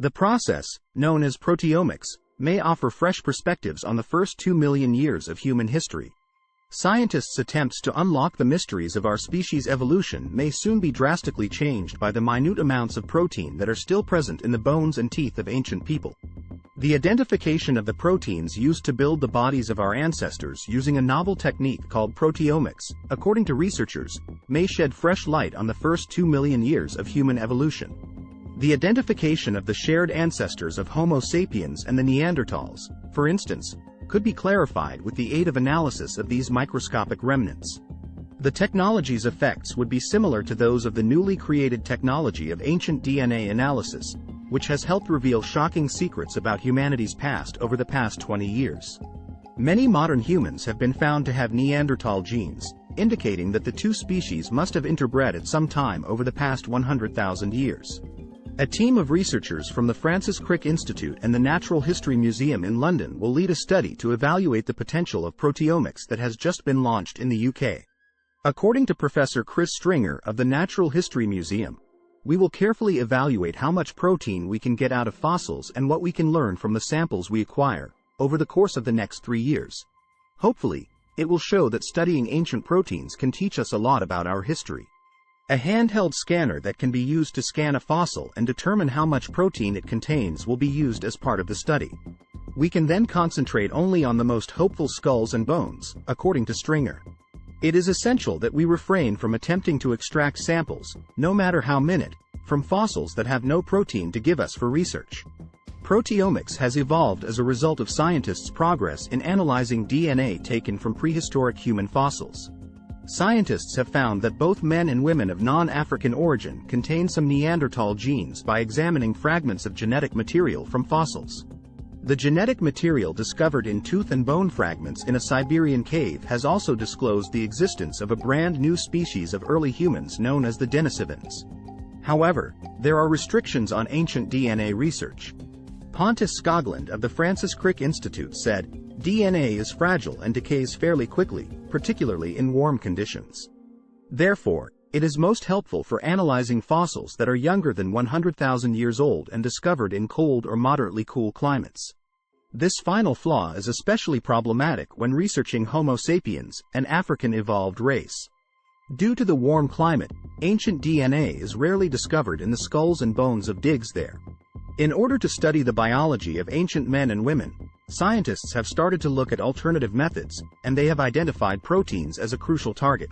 The process, known as proteomics, may offer fresh perspectives on the first 2 million years of human history. Scientists' attempts to unlock the mysteries of our species' evolution may soon be drastically changed by the minute amounts of protein that are still present in the bones and teeth of ancient people. The identification of the proteins used to build the bodies of our ancestors using a novel technique called proteomics, according to researchers, may shed fresh light on the first 2 million years of human evolution. The identification of the shared ancestors of Homo sapiens and the Neanderthals, for instance, could be clarified with the aid of analysis of these microscopic remnants. The technology's effects would be similar to those of the newly created technology of ancient DNA analysis, which has helped reveal shocking secrets about humanity's past over the past 20 years. Many modern humans have been found to have Neanderthal genes, indicating that the two species must have interbred at some time over the past 100,000 years. A team of researchers from the Francis Crick Institute and the Natural History Museum in London will lead a study to evaluate the potential of proteomics that has just been launched in the UK. According to Professor Chris Stringer of the Natural History Museum, we will carefully evaluate how much protein we can get out of fossils and what we can learn from the samples we acquire over the course of the next 3 years. Hopefully, it will show that studying ancient proteins can teach us a lot about our history. A handheld scanner that can be used to scan a fossil and determine how much protein it contains will be used as part of the study. We can then concentrate only on the most hopeful skulls and bones, according to Stringer. It is essential that we refrain from attempting to extract samples, no matter how minute, from fossils that have no protein to give us for research. Proteomics has evolved as a result of scientists' progress in analyzing DNA taken from prehistoric human fossils. Scientists have found that both men and women of non-African origin contain some Neanderthal genes by examining fragments of genetic material from fossils. The genetic material discovered in tooth and bone fragments in a Siberian cave has also disclosed the existence of a brand new species of early humans known as the Denisovans. However, there are restrictions on ancient DNA research. Pontus Skoglund of the Francis Crick Institute said, "DNA is fragile and decays fairly quickly, particularly in warm conditions. Therefore, it is most helpful for analyzing fossils that are younger than 100,000 years old and discovered in cold or moderately cool climates." This final flaw is especially problematic when researching Homo sapiens, an African evolved race. Due to the warm climate, ancient DNA is rarely discovered in the skulls and bones of digs there. In order to study the biology of ancient men and women, scientists have started to look at alternative methods, and they have identified proteins as a crucial target.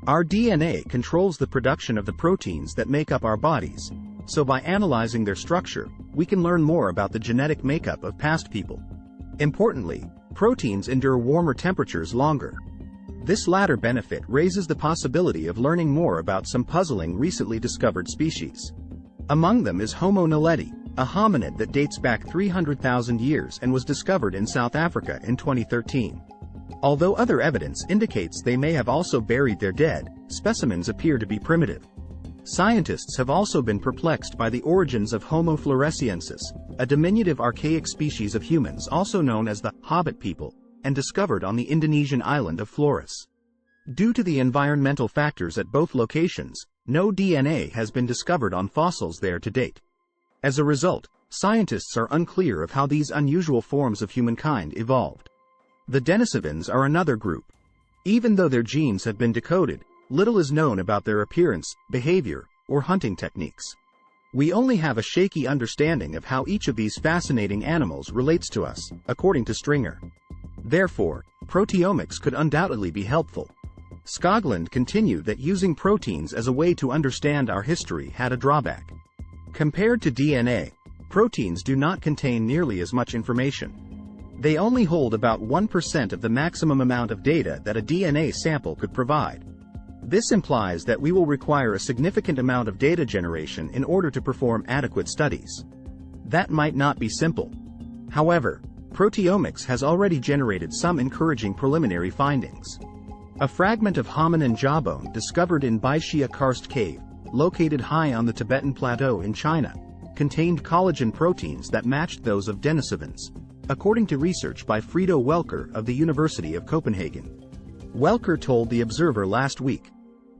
Our DNA controls the production of the proteins that make up our bodies, so by analyzing their structure, we can learn more about the genetic makeup of past people. Importantly, proteins endure warmer temperatures longer. This latter benefit raises the possibility of learning more about some puzzling recently discovered species. Among them is Homo naledi, a hominid that dates back 300,000 years and was discovered in South Africa in 2013. Although other evidence indicates they may have also buried their dead, specimens appear to be primitive. Scientists have also been perplexed by the origins of Homo floresiensis, a diminutive archaic species of humans also known as the Hobbit people, and discovered on the Indonesian island of Flores. Due to the environmental factors at both locations, no DNA has been discovered on fossils there to date. As a result, scientists are unclear of how these unusual forms of humankind evolved. The Denisovans are another group. Even though their genes have been decoded, little is known about their appearance, behavior, or hunting techniques. We only have a shaky understanding of how each of these fascinating animals relates to us, according to Stringer. Therefore, proteomics could undoubtedly be helpful. Skoglund continued that using proteins as a way to understand our history had a drawback. Compared to DNA, proteins do not contain nearly as much information. They only hold about 1% of the maximum amount of data that a DNA sample could provide. This implies that we will require a significant amount of data generation in order to perform adequate studies. That might not be simple. However, proteomics has already generated some encouraging preliminary findings. A fragment of hominin jawbone discovered in Baishia Karst Cave, located high on the Tibetan Plateau in China, contained collagen proteins that matched those of Denisovans, according to research by Frido Welker of the University of Copenhagen. Welker told The Observer last week,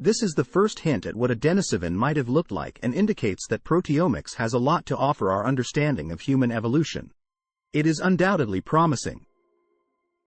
This is the first hint at what a Denisovan might have looked like and indicates that proteomics has a lot to offer our understanding of human evolution. It is undoubtedly promising.